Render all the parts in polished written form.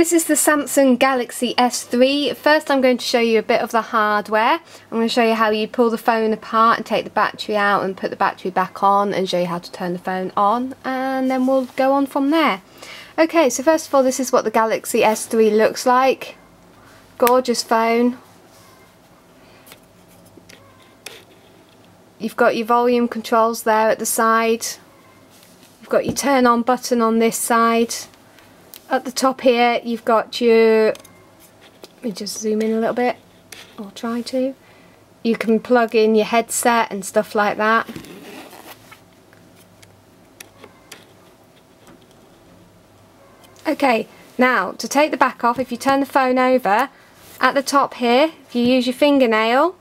This is the Samsung Galaxy S3. First I'm going to show you a bit of the hardware. I'm going to show you how you pull the phone apart and take the battery out and put the battery back on, and show you how to turn the phone on, and then we'll go on from there. Okay, so first of all, this is what the Galaxy S3 looks like. Gorgeous phone. You've got your volume controls there at the side. You've got your turn on button on this side. At the top here you've got your, let me just zoom in a little bit, or try to. You can plug in your headset and stuff like that. Okay, now to take the back off, if you turn the phone over, at the top here, if you use your fingernail,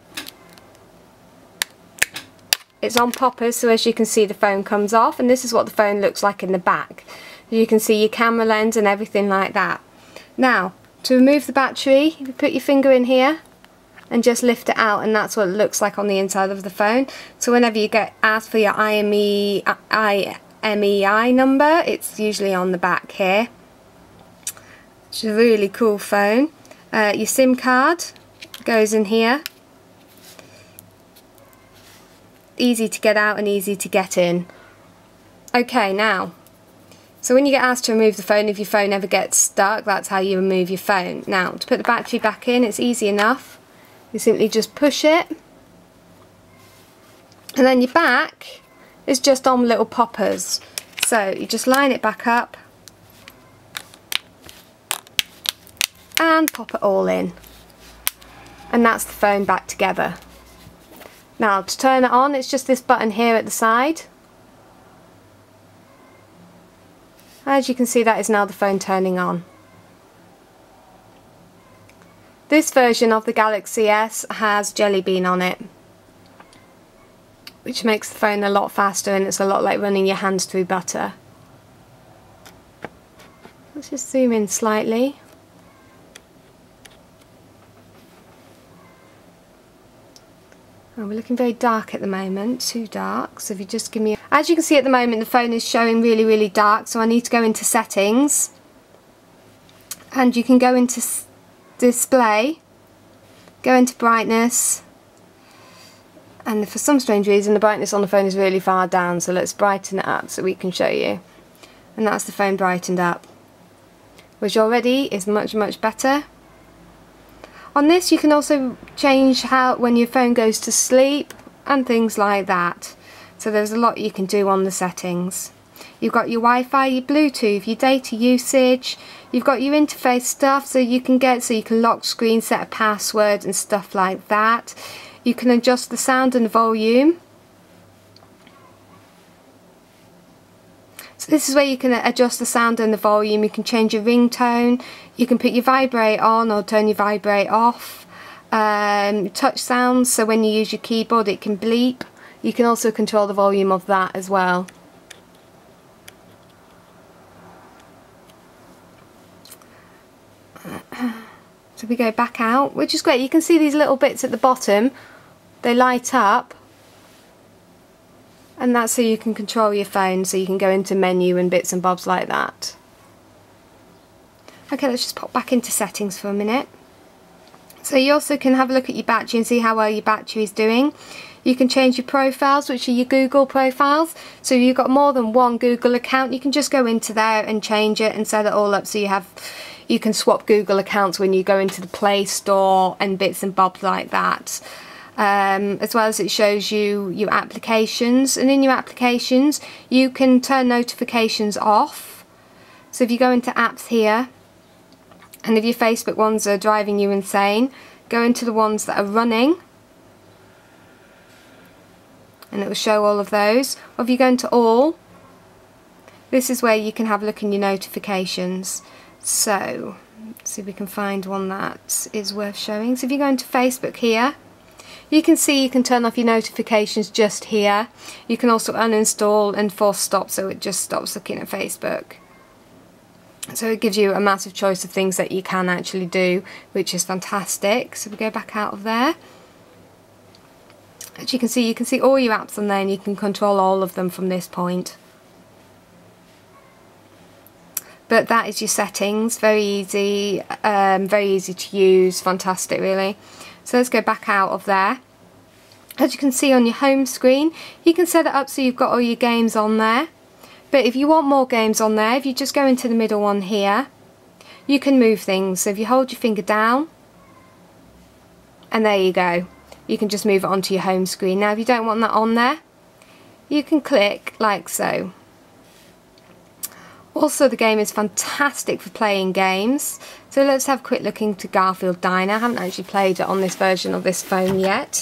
it's on poppers, so as you can see the phone comes off, and this is what the phone looks like in the back. You can see your camera lens and everything like that. Now, to remove the battery, you put your finger in here and just lift it out, and that's what it looks like on the inside of the phone. So whenever you get asked for your IMEI number, it's usually on the back here. It's a really cool phone. Your SIM card goes in here. Easy to get out and easy to get in. Okay, now, so when you get asked to remove the phone, if your phone ever gets stuck, that's how you remove your phone. Now, to put the battery back in, it's easy enough. You simply just push it, and then your back is just on little poppers. So you just line it back up and pop it all in, and that's the phone back together. Now, to turn it on, it's just this button here at the side. As you can see, that is now the phone turning on. This version of the Galaxy S has Jelly Bean on it, which makes the phone a lot faster, and it's a lot like running your hands through butter. Let's just zoom in slightly. Oh, we're looking very dark at the moment, too dark, so if you just give me... As you can see at the moment, the phone is showing really dark, so I need to go into settings, and you can go into display, go into brightness, and for some strange reason the brightness on the phone is really far down, so let's brighten it up so we can show you. And that's the phone brightened up, which already is much better. On this you can also change how when your phone goes to sleep and things like that. So there's a lot you can do on the settings. You've got your Wi-Fi, your Bluetooth, your data usage, you've got your interface stuff so you can lock screen, set a password and stuff like that. You can adjust the sound and the volume. So this is where you can adjust the sound and the volume. You can change your ringtone, you can put your vibrate on or turn your vibrate off. Touch sounds, so when you use your keyboard it can bleep. You can also control the volume of that as well. So we go back out, which is great. You can see these little bits at the bottom, they light up. And that's so you can control your phone, so you can go into menu and bits and bobs like that. Okay, let's just pop back into settings for a minute. So you also can have a look at your battery and see how well your battery is doing. You can change your profiles, which are your Google profiles. So if you've got more than one Google account, you can just go into there and change it and set it all up so you can swap Google accounts when you go into the Play Store and bits and bobs like that. As well as it shows you your applications, and in your applications you can turn notifications off. So if you go into apps here, and if your Facebook ones are driving you insane, go into the ones that are running and it will show all of those. Or if you go into all, this is where you can have a look in your notifications. So let's see if we can find one that is worth showing. So if you go into Facebook here, you can see you can turn off your notifications just here. You can also uninstall and force stop, so it just stops looking at Facebook. So it gives you a massive choice of things that you can actually do, which is fantastic. So we go back out of there. As you can see all your apps on there, and you can control all of them from this point. But that is your settings. Very easy to use, fantastic really. So let's go back out of there. As you can see on your home screen, you can set it up so you've got all your games on there. But if you want more games on there, if you just go into the middle one here, you can move things. So if you hold your finger down, and there you go. You can just move it onto your home screen. Now if you don't want that on there, you can click like so. Also, the game is fantastic for playing games. So let's have a quick look into Garfield Diner. I haven't actually played it on this version of this phone yet.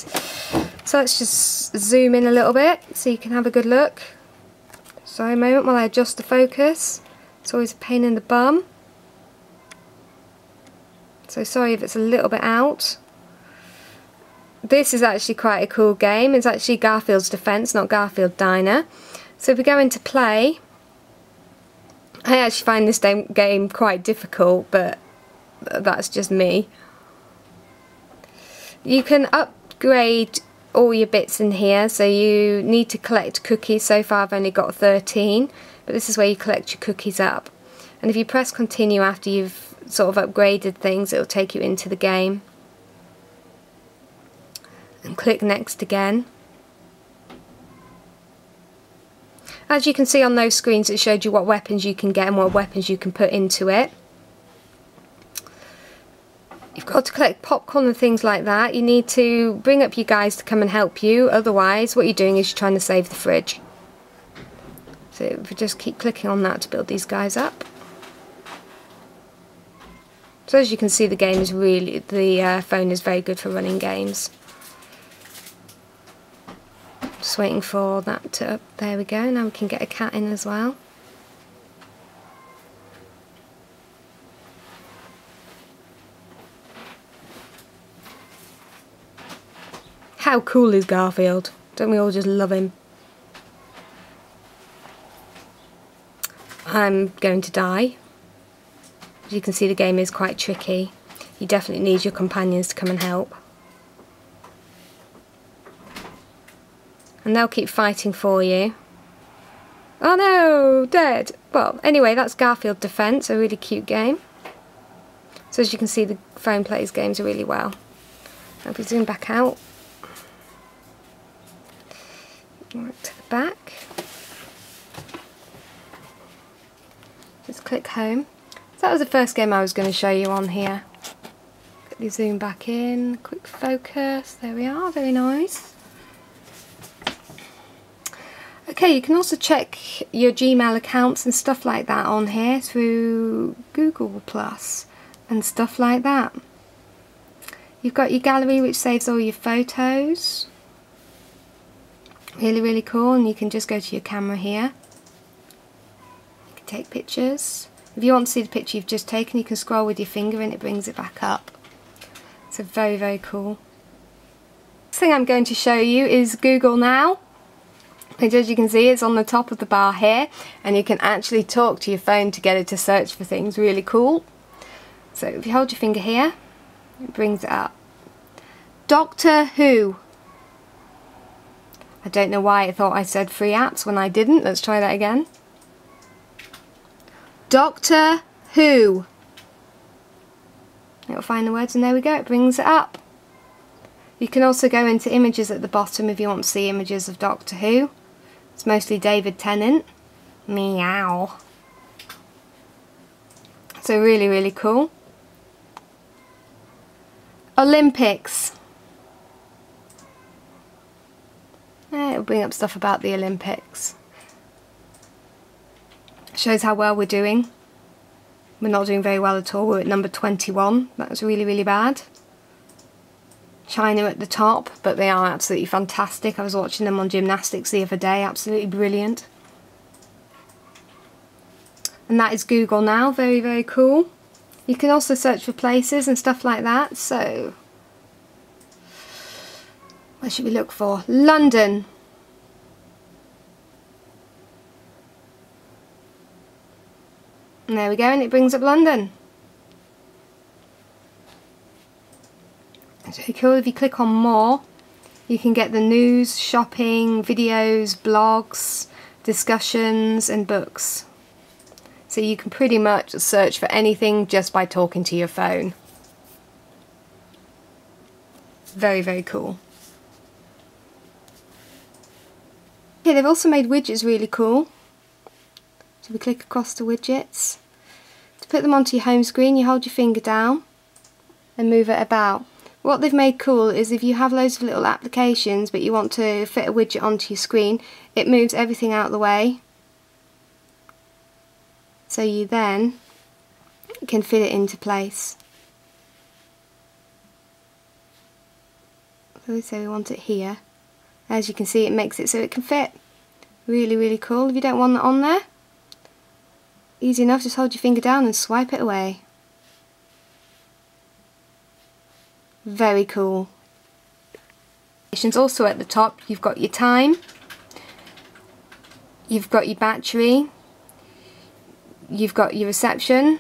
So let's just zoom in a little bit so you can have a good look. Sorry a moment while I adjust the focus. It's always a pain in the bum. So sorry if it's a little bit out. This is actually quite a cool game. It's actually Garfield's Defence, not Garfield Diner. So if we go into play, I actually find this game quite difficult, but that's just me. You can upgrade all your bits in here, so you need to collect cookies. So far I've only got 13, but this is where you collect your cookies up. And if you press continue after you've sort of upgraded things, it'll take you into the game. And click next again. As you can see on those screens, it showed you what weapons you can get and what weapons you can put into it. You've got to collect popcorn and things like that. You need to bring up your guys to come and help you, otherwise what you're doing is you're trying to save the fridge. So if we just keep clicking on that to build these guys up. So as you can see, the game is really, the phone is very good for running games. Just waiting for that to, there we go, now we can get a cat in as well. How cool is Garfield? Don't we all just love him? I'm going to die. As you can see, the game is quite tricky. You definitely need your companions to come and help. And they'll keep fighting for you. Oh no, dead. Well, anyway, that's Garfield Defence, a really cute game. So as you can see, the phone plays games really well. Now if we zoom back out, right to the back, just click home. So that was the first game I was going to show you on here. Quickly zoom back in, quick focus, there we are, very nice. Okay, you can also check your Gmail accounts and stuff like that on here through Google Plus and stuff like that. You've got your gallery, which saves all your photos. Really, really cool. And you can just go to your camera here. You can take pictures. If you want to see the picture you've just taken, you can scroll with your finger and it brings it back up. So very, very cool. Next thing I'm going to show you is Google Now. And as you can see, it's on the top of the bar here, and you can actually talk to your phone to get it to search for things. Really cool. So if you hold your finger here, it brings it up. Doctor Who. I don't know why it thought I said free apps when I didn't. Let's try that again. Doctor Who. It'll find the words, and there we go, it brings it up. You can also go into images at the bottom if you want to see images of Doctor Who. It's mostly David Tennant. Meow. So really, really cool. Olympics. It'll bring up stuff about the Olympics. Shows how well we're doing. We're not doing very well at all. We're at number 21. That was really, really bad. China at the top, but they are absolutely fantastic. I was watching them on gymnastics the other day, absolutely brilliant. And that is Google Now, very, very cool. You can also search for places and stuff like that, so where should we look for? London. And there we go, and it brings up London. It's really cool. If you click on more, you can get the news, shopping, videos, blogs, discussions and books. So you can pretty much search for anything just by talking to your phone. Very, very cool. Okay, they've also made widgets really cool. So we click across the widgets. To put them onto your home screen, you hold your finger down and move it about. What they've made cool is if you have loads of little applications but you want to fit a widget onto your screen, it moves everything out of the way. So you then can fit it into place. So we say we want it here. As you can see, it makes it so it can fit. Really, really cool. If you don't want that on there, easy enough, just hold your finger down and swipe it away. Very cool. Also at the top, you've got your time, you've got your battery, you've got your reception,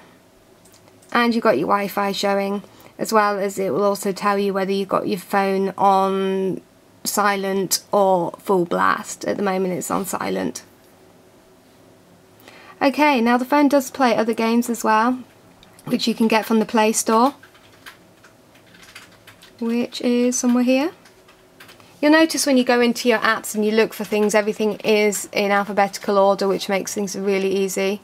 and you've got your Wi-Fi showing, as well as it will also tell you whether you've got your phone on silent or full blast. At the moment it's on silent. Okay, now the phone does play other games as well, which you can get from the Play Store, which is somewhere here. You'll notice when you go into your apps and you look for things, everything is in alphabetical order, which makes things really easy.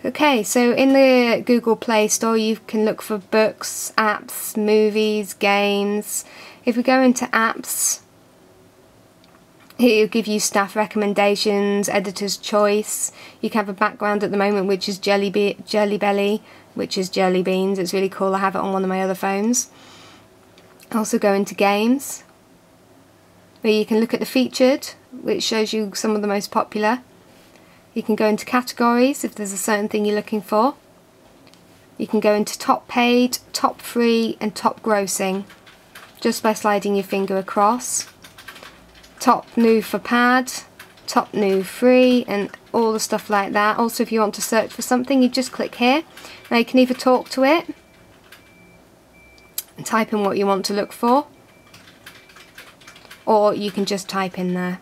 Okay, so in the Google Play Store you can look for books, apps, movies, games. If we go into apps, it will give you staff recommendations, editor's choice. You can have a background at the moment which is Jelly Belly, which is jelly beans. It's really cool. I have it on one of my other phones. Also go into games, where you can look at the featured, which shows you some of the most popular. You can go into categories if there's a certain thing you're looking for. You can go into top paid, top free and top grossing, just by sliding your finger across. Top new for pad, top new free, and all the stuff like that. Also, if you want to search for something, you just click here. Now you can either talk to it and type in what you want to look for, or you can just type in there.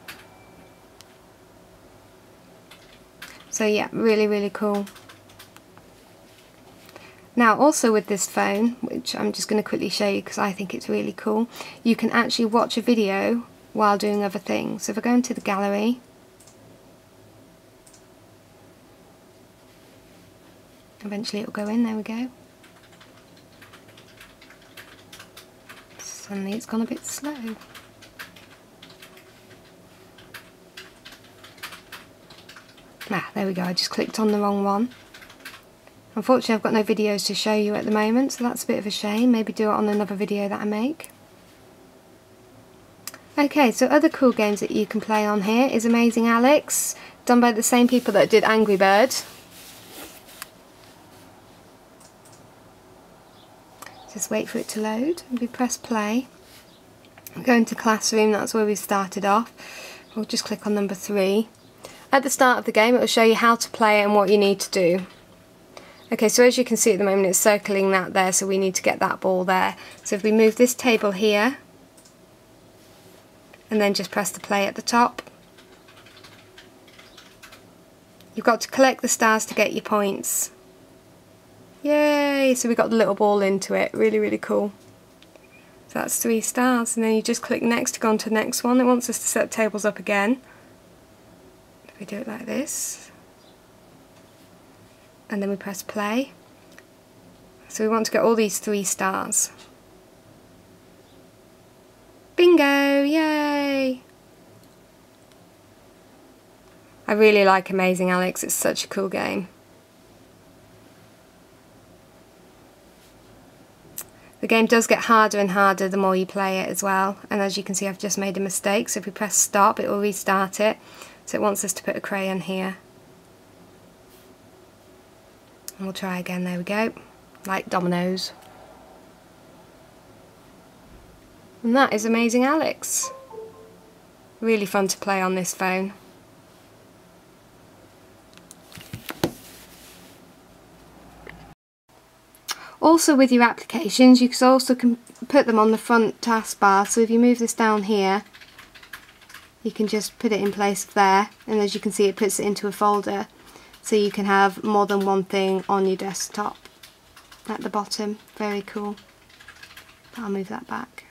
So yeah, really, really cool. Now also with this phone, which I'm just going to quickly show you because I think it's really cool, you can actually watch a video while doing other things. So if I go into the gallery, eventually it will go in, there we go. Suddenly it's gone a bit slow. Ah, there we go, I just clicked on the wrong one. Unfortunately I've got no videos to show you at the moment, so that's a bit of a shame. Maybe do it on another video that I make. Okay, so other cool games that you can play on here is Amazing Alex, done by the same people that did Angry Bird. Just wait for it to load, and we press play. Go into Classroom, that's where we started off. We'll just click on number 3. At the start of the game it will show you how to play it and what you need to do. Okay, so as you can see at the moment it's circling that there, so we need to get that ball there. So if we move this table here, and then just press the play at the top. You've got to collect the stars to get your points. Yay! So we got the little ball into it. Really, really cool. So that's 3 stars, and then you just click next to go on to the next one. It wants us to set tables up again. If we do it like this, and then we press play. So we want to get all these 3 stars. Bingo! Yay! I really like Amazing Alex, it's such a cool game. The game does get harder and harder the more you play it as well, and as you can see I've just made a mistake, so if we press stop it will restart it. So it wants us to put a crayon here. And we'll try again, there we go, like dominoes. And that is Amazing Alex. Really fun to play on this phone. Also with your applications you can also put them on the front taskbar, so if you move this down here you can just put it in place there, and as you can see it puts it into a folder. so you can have more than one thing on your desktop at the bottom. Very cool. I'll move that back.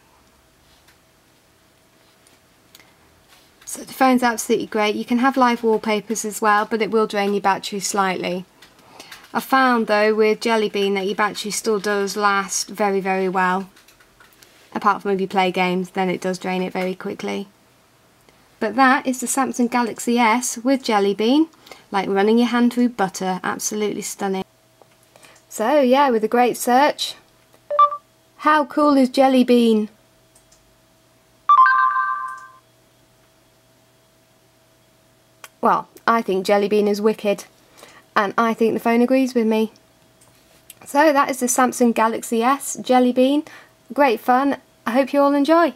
So the phone's absolutely great. You can have live wallpapers as well, but it will drain your battery slightly. I found though with Jelly Bean that your battery still does last very, very well. Apart from if you play games, then it does drain it very quickly. But that is the Samsung Galaxy S with Jelly Bean. Like running your hand through butter. Absolutely stunning. So yeah, with a great search. How cool is Jelly Bean? Well, I think Jelly Bean is wicked, and I think the phone agrees with me. So that is the Samsung Galaxy S Jelly Bean. Great fun. I hope you all enjoy.